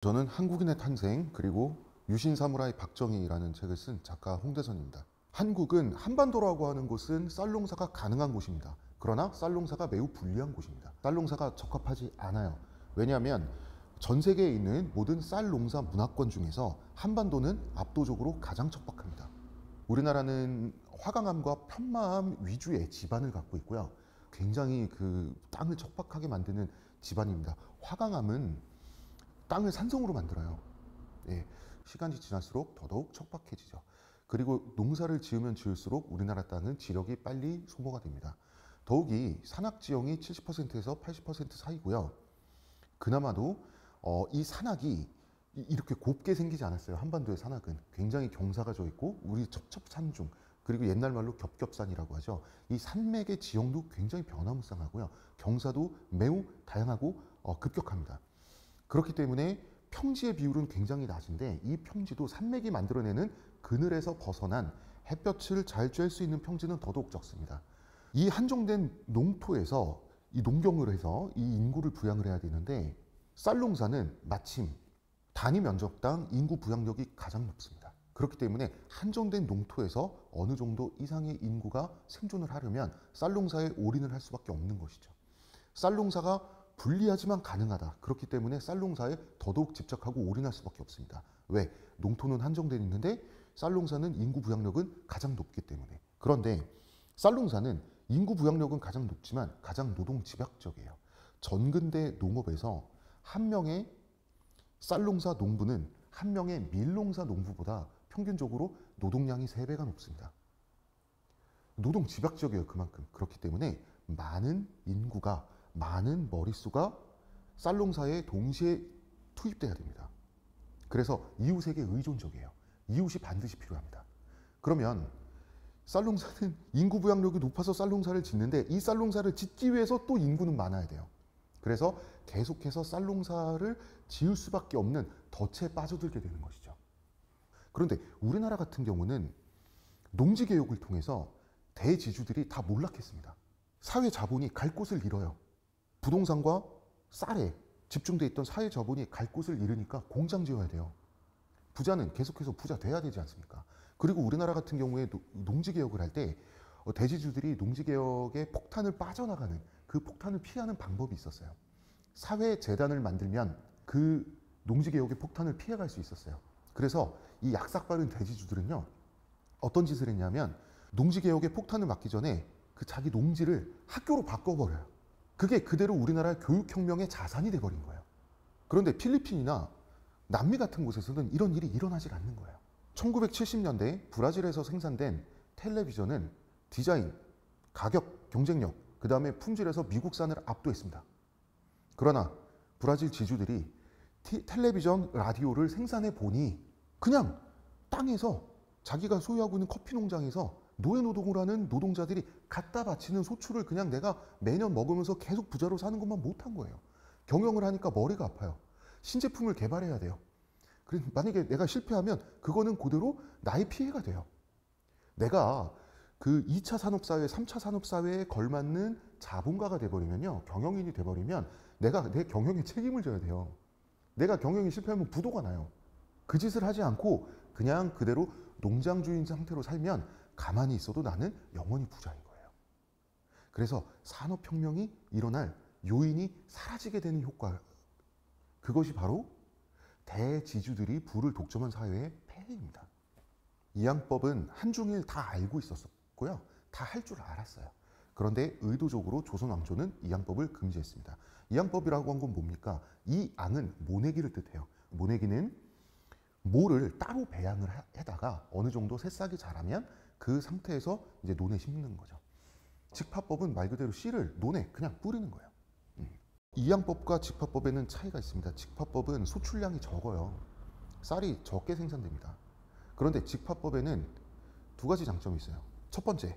저는 한국인의 탄생 그리고 유신 사무라이 박정희라는 책을 쓴 작가 홍대선입니다. 한국은 한반도라고 하는 곳은 쌀 농사가 가능한 곳입니다. 그러나 쌀 농사가 매우 불리한 곳입니다. 쌀 농사가 적합하지 않아요. 왜냐하면 전 세계에 있는 모든 쌀 농사 문화권 중에서 한반도는 압도적으로 가장 척박합니다. 우리나라는 화강암과 편마암 위주의 지반을 갖고 있고요. 굉장히 그 땅을 척박하게 만드는 지반입니다. 화강암은 땅을 산성으로 만들어요. 예, 시간이 지날수록 더더욱 척박해지죠. 그리고 농사를 지으면 지을수록 우리나라 땅은 지력이 빨리 소모가 됩니다. 더욱이 산악 지형이 70%에서 80% 사이고요. 그나마도 이 산악이 이렇게 곱게 생기지 않았어요. 한반도의 산악은 굉장히 경사가 져 있고 우리 첩첩산중, 그리고 옛날 말로 겹겹산이라고 하죠. 이 산맥의 지형도 굉장히 변화무쌍하고요. 경사도 매우 다양하고 급격합니다. 그렇기 때문에 평지의 비율은 굉장히 낮은데 이 평지도 산맥이 만들어내는 그늘에서 벗어난 햇볕을 잘 쬐을 수 있는 평지는 더더욱 적습니다. 이 한정된 농토에서 이 농경을 해서 이 인구를 부양을 해야 되는데 쌀농사는 마침 단위 면적당 인구 부양력이 가장 높습니다. 그렇기 때문에 한정된 농토에서 어느 정도 이상의 인구가 생존을 하려면 쌀농사에 올인을 할 수밖에 없는 것이죠. 쌀농사가 불리하지만 가능하다. 그렇기 때문에 쌀농사에 더더욱 집착하고 올인할 수밖에 없습니다. 왜? 농토는 한정되어 있는데 쌀농사는 인구 부양력은 가장 높기 때문에. 그런데 쌀농사는 인구 부양력은 가장 높지만 가장 노동 집약적이에요. 전근대 농업에서 한 명의 쌀농사 농부는 한 명의 밀농사 농부보다 평균적으로 노동량이 3배가 높습니다. 노동 집약적이에요. 그만큼. 그렇기 때문에 많은 인구가, 많은 머릿수가 쌀농사에 동시에 투입돼야 됩니다. 그래서 이웃에게 의존적이에요. 이웃이 반드시 필요합니다. 그러면 쌀농사는 인구 부양력이 높아서 쌀농사를 짓는데 이 쌀농사를 짓기 위해서 또 인구는 많아야 돼요. 그래서 계속해서 쌀농사를 지을 수밖에 없는 덫에 빠져들게 되는 것이죠. 그런데 우리나라 같은 경우는 농지개혁을 통해서 대지주들이 다 몰락했습니다. 사회 자본이 갈 곳을 잃어요. 부동산과 쌀에 집중돼 있던 사회 자본이 갈 곳을 잃으니까 공장 지어야 돼요. 부자는 계속해서 부자 돼야 되지 않습니까? 그리고 우리나라 같은 경우에 농지개혁을 할 때 대지주들이 농지개혁의 폭탄을 빠져나가는 그 폭탄을 피하는 방법이 있었어요. 사회재단을 만들면 그 농지개혁의 폭탄을 피해갈 수 있었어요. 그래서 이 약삭빠른 대지주들은요, 어떤 짓을 했냐면 농지개혁의 폭탄을 맞기 전에 그 자기 농지를 학교로 바꿔버려요. 그게 그대로 우리나라의 교육혁명의 자산이 돼버린 거예요. 그런데 필리핀이나 남미 같은 곳에서는 이런 일이 일어나질 않는 거예요. 1970년대 브라질에서 생산된 텔레비전은 디자인, 가격, 경쟁력, 그 다음에 품질에서 미국산을 압도했습니다. 그러나 브라질 지주들이 텔레비전, 라디오를 생산해 보니 그냥 땅에서 자기가 소유하고 있는 커피 농장에서 노예노동을 하는 노동자들이 갖다 바치는 소출을 그냥 내가 매년 먹으면서 계속 부자로 사는 것만 못한 거예요. 경영을 하니까 머리가 아파요. 신제품을 개발해야 돼요. 만약에 내가 실패하면 그거는 그대로 나의 피해가 돼요. 내가 그 2차 산업사회, 3차 산업사회에 걸맞는 자본가가 돼버리면요, 경영인이 돼버리면 내가 내 경영에 책임을 져야 돼요. 내가 경영이 실패하면 부도가 나요. 그 짓을 하지 않고 그냥 그대로 농장주인 상태로 살면 가만히 있어도 나는 영원히 부자인 거예요. 그래서 산업혁명이 일어날 요인이 사라지게 되는 효과, 그것이 바로 대지주들이 부를 독점한 사회의 폐해입니다. 이양법은 한중일 다 알고 있었고요. 다 할 줄 알았어요. 그런데 의도적으로 조선 왕조는 이양법을 금지했습니다. 이양법이라고 한 건 뭡니까? 이 앙은 모내기를 뜻해요. 모내기는 모를 따로 배양을 해다가 어느 정도 새싹이 자라면 그 상태에서 이제 논에 심는 거죠. 직파법은 말 그대로 씨를 논에 그냥 뿌리는 거예요. 이양법과 직파법에는 차이가 있습니다. 직파법은 소출량이 적어요. 쌀이 적게 생산됩니다. 그런데 직파법에는 두 가지 장점이 있어요. 첫 번째,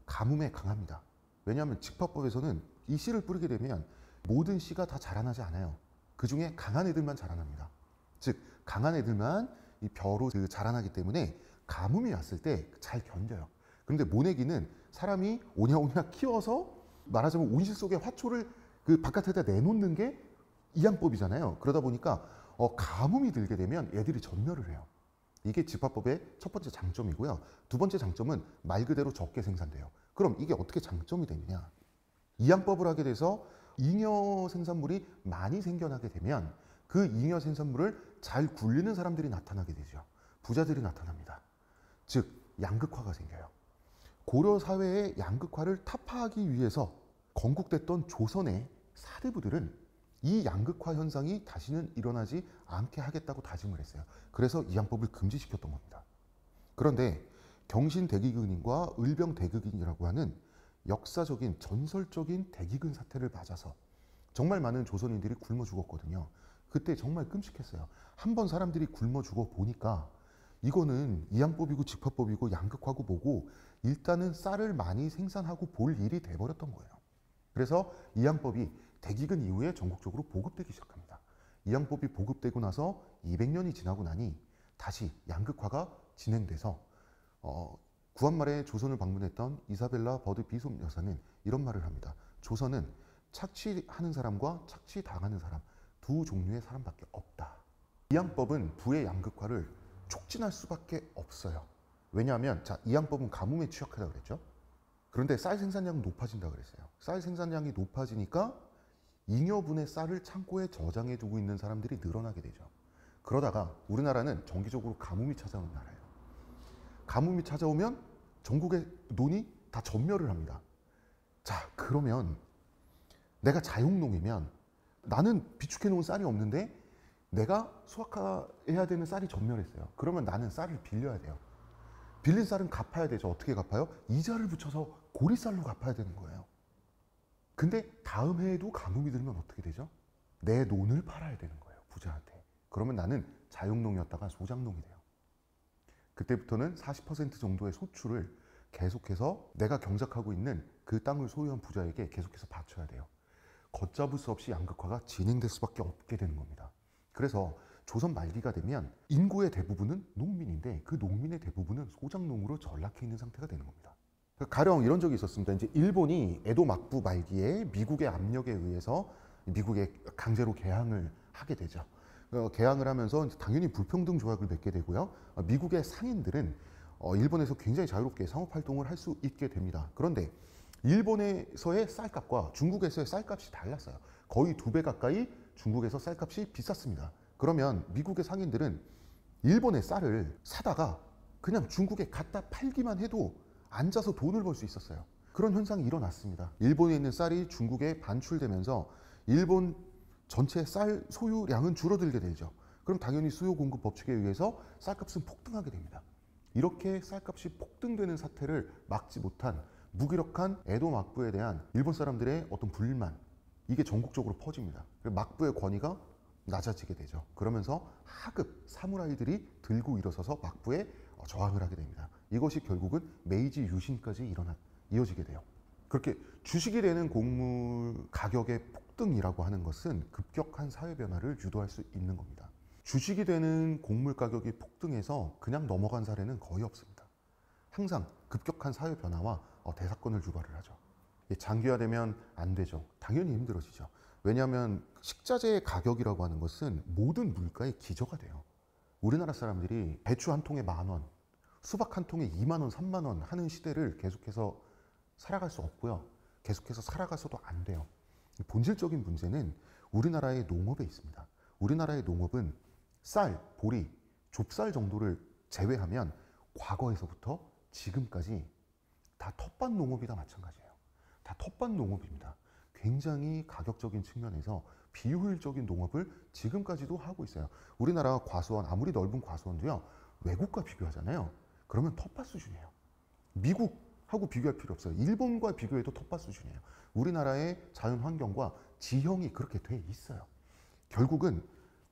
가뭄에 강합니다. 왜냐하면 직파법에서는 이 씨를 뿌리게 되면 모든 씨가 다 자라나지 않아요. 그 중에 강한 애들만 자라납니다. 즉 강한 애들만 이 벼로 자라나기 때문에 가뭄이 왔을 때 잘 견뎌요. 그런데 모내기는 사람이 오냐오냐 키워서 말하자면 온실 속의 화초를 그 바깥에다 내놓는 게 이양법이잖아요. 그러다 보니까 가뭄이 들게 되면 애들이 전멸을 해요. 이게 집화법의 첫 번째 장점이고요. 두 번째 장점은 말 그대로 적게 생산돼요. 그럼 이게 어떻게 장점이 되느냐? 이양법을 하게 돼서 잉여 생산물이 많이 생겨나게 되면 그 잉여 생산물을 잘 굴리는 사람들이 나타나게 되죠. 부자들이 나타납니다. 즉 양극화가 생겨요. 고려 사회의 양극화를 타파하기 위해서 건국됐던 조선의 사대부들은 이 양극화 현상이 다시는 일어나지 않게 하겠다고 다짐을 했어요. 그래서 이양법을 금지시켰던 겁니다. 그런데 경신대기근인과 을병대기근이라고 하는 역사적인 전설적인 대기근 사태를 맞아서 정말 많은 조선인들이 굶어 죽었거든요. 그때 정말 끔찍했어요. 한번 사람들이 굶어 죽어 보니까 이거는 이양법이고 직파법이고 양극화고 뭐고 일단은 쌀을 많이 생산하고 볼 일이 돼버렸던 거예요. 그래서 이양법이 대기근 이후에 전국적으로 보급되기 시작합니다. 이양법이 보급되고 나서 200년이 지나고 나니 다시 양극화가 진행돼서 구한말에 조선을 방문했던 이사벨라 버드 비숍 여사는 이런 말을 합니다. 조선은 착취하는 사람과 착취당하는 사람 두 종류의 사람밖에 없다. 이양법은 부의 양극화를 촉진할 수밖에 없어요. 왜냐하면 이양법은 가뭄에 취약하다고 그랬죠. 그런데 쌀 생산량은 높아진다고 그랬어요. 쌀 생산량이 높아지니까 잉여분의 쌀을 창고에 저장해 두고 있는 사람들이 늘어나게 되죠. 그러다가 우리나라는 정기적으로 가뭄이 찾아오는 나라예요. 가뭄이 찾아오면 전국의 논이 다 전멸을 합니다. 자, 그러면 내가 자용농이면 나는 비축해 놓은 쌀이 없는데 내가 수확해야 되는 쌀이 전멸했어요. 그러면 나는 쌀을 빌려야 돼요. 빌린 쌀은 갚아야 되죠. 어떻게 갚아요? 이자를 붙여서 고리쌀로 갚아야 되는 거예요. 근데 다음 해에도 가뭄이 들면 어떻게 되죠? 내 논을 팔아야 되는 거예요. 부자한테. 그러면 나는 자용농이었다가 소장농이 돼요. 그때부터는 40% 정도의 소출을 계속해서 내가 경작하고 있는 그 땅을 소유한 부자에게 계속해서 바쳐야 돼요. 걷잡을 수 없이 양극화가 진행될 수밖에 없게 되는 겁니다. 그래서 조선 말기가 되면 인구의 대부분은 농민인데 그 농민의 대부분은 소장농으로 전락해 있는 상태가 되는 겁니다. 가령 이런 적이 있었습니다. 이제 일본이 에도 막부 말기에 미국의 압력에 의해서 미국에 강제로 개항을 하게 되죠. 개항을 하면서 당연히 불평등 조약을 맺게 되고요. 미국의 상인들은 일본에서 굉장히 자유롭게 상업 활동을 할 수 있게 됩니다. 그런데 일본에서의 쌀값과 중국에서의 쌀값이 달랐어요. 거의 2배 가까이 중국에서 쌀값이 비쌌습니다. 그러면 미국의 상인들은 일본의 쌀을 사다가 그냥 중국에 갖다 팔기만 해도 앉아서 돈을 벌 수 있었어요. 그런 현상이 일어났습니다. 일본에 있는 쌀이 중국에 반출되면서 일본 전체 쌀 소유량은 줄어들게 되죠. 그럼 당연히 수요 공급 법칙에 의해서 쌀값은 폭등하게 됩니다. 이렇게 쌀값이 폭등되는 사태를 막지 못한 무기력한 에도 막부에 대한 일본 사람들의 어떤 불만, 이게 전국적으로 퍼집니다. 막부의 권위가 낮아지게 되죠. 그러면서 하급 사무라이들이 들고 일어서서 막부에 저항을 하게 됩니다. 이것이 결국은 메이지 유신까지 이어지게 돼요. 그렇게 주식이 되는 곡물 가격의 폭등이라고 하는 것은 급격한 사회 변화를 유도할 수 있는 겁니다. 주식이 되는 곡물 가격이 폭등해서 그냥 넘어간 사례는 거의 없습니다. 항상 급격한 사회 변화와 대사건을 유발을 하죠. 장기화되면 안 되죠. 당연히 힘들어지죠. 왜냐하면 식자재의 가격이라고 하는 것은 모든 물가의 기저가 돼요. 우리나라 사람들이 배추 한 통에 10,000원, 수박 한 통에 20,000원, 30,000원 하는 시대를 계속해서 살아갈 수 없고요. 계속해서 살아가서도 안 돼요. 본질적인 문제는 우리나라의 농업에 있습니다. 우리나라의 농업은 쌀, 보리, 좁쌀 정도를 제외하면 과거에서부터 지금까지 다 텃밭 농업이다 마찬가지예요. 다 텃밭 농업입니다. 굉장히 가격적인 측면에서 비효율적인 농업을 지금까지도 하고 있어요. 우리나라 과수원, 아무리 넓은 과수원도요, 외국과 비교하잖아요. 그러면 텃밭 수준이에요. 미국하고 비교할 필요 없어요. 일본과 비교해도 텃밭 수준이에요. 우리나라의 자연 환경과 지형이 그렇게 돼 있어요. 결국은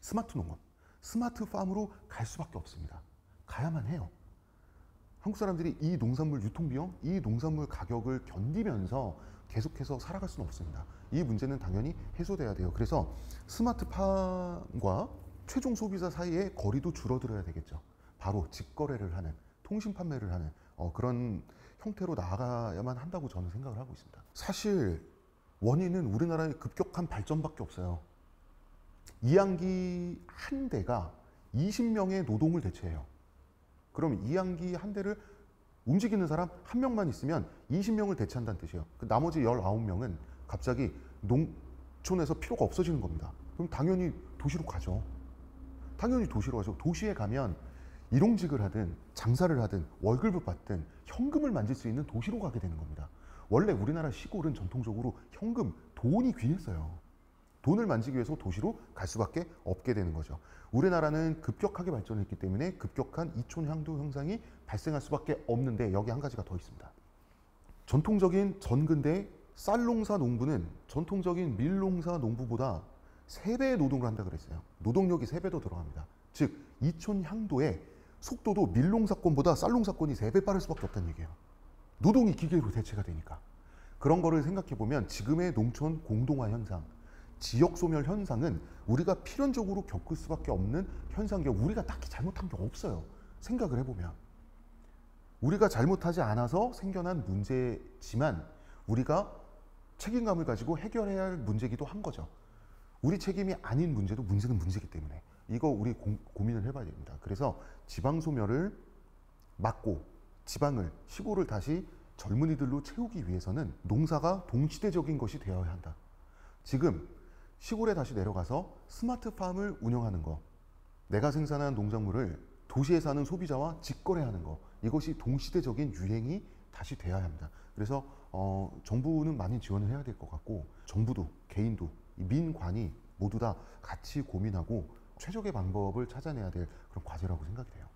스마트 농업, 스마트 팜으로 갈 수밖에 없습니다. 가야만 해요. 한국 사람들이 이 농산물 유통비용, 이 농산물 가격을 견디면서 계속해서 살아갈 수는 없습니다. 이 문제는 당연히 해소돼야 돼요. 그래서 스마트팜과 최종 소비자 사이의 거리도 줄어들어야 되겠죠. 바로 직거래를 하는, 통신 판매를 하는 그런 형태로 나아가야만 한다고 저는 생각을 하고 있습니다. 사실 원인은 우리나라의 급격한 발전밖에 없어요. 이항기 한 대가 20명의 노동을 대체해요. 그럼 이항기 한 대를 움직이는 사람 한 명만 있으면 20명을 대체한다는 뜻이에요. 그 나머지 19명은 갑자기 농촌에서 필요가 없어지는 겁니다. 그럼 당연히 도시로 가죠. 당연히 도시로 가죠. 도시에 가면 일용직을 하든 장사를 하든 월급을 받든 현금을 만질 수 있는 도시로 가게 되는 겁니다. 원래 우리나라 시골은 전통적으로 현금, 돈이 귀했어요. 돈을 만지기 위해서 도시로 갈 수밖에 없게 되는 거죠. 우리나라는 급격하게 발전했기 때문에 급격한 이촌 향도 현상이 발생할 수밖에 없는데 여기 한 가지가 더 있습니다. 전통적인 전근대 쌀농사 농부는 전통적인 밀농사 농부보다 3배의 노동을 한다 그랬어요. 노동력이 3배 더 들어갑니다. 즉 이촌 향도의 속도도 밀농사권보다 쌀농사권이 3배 빠를 수밖에 없다는 얘기예요. 노동이 기계로 대체가 되니까. 그런 거를 생각해 보면 지금의 농촌 공동화 현상, 지역 소멸 현상은 우리가 필연적으로 겪을 수밖에 없는 현상이고 우리가 딱히 잘못한 게 없어요. 생각을 해보면. 우리가 잘못하지 않아서 생겨난 문제지만 우리가 책임감을 가지고 해결해야 할 문제기도 한 거죠. 우리 책임이 아닌 문제도 문제는 문제이기 때문에 이거 우리 고민을 해봐야 됩니다. 그래서 지방 소멸을 막고 지방을, 시골을 다시 젊은이들로 채우기 위해서는 농사가 동시대적인 것이 되어야 한다. 지금 시골에 다시 내려가서 스마트팜을 운영하는 거, 내가 생산한 농작물을 도시에 사는 소비자와 직거래하는 거, 이것이 동시대적인 유행이 다시 되어야 합니다. 그래서 정부는 많이 지원을 해야 될 것 같고 정부도 개인도 민관이 모두 다 같이 고민하고 최적의 방법을 찾아내야 될 그런 과제라고 생각이 돼요.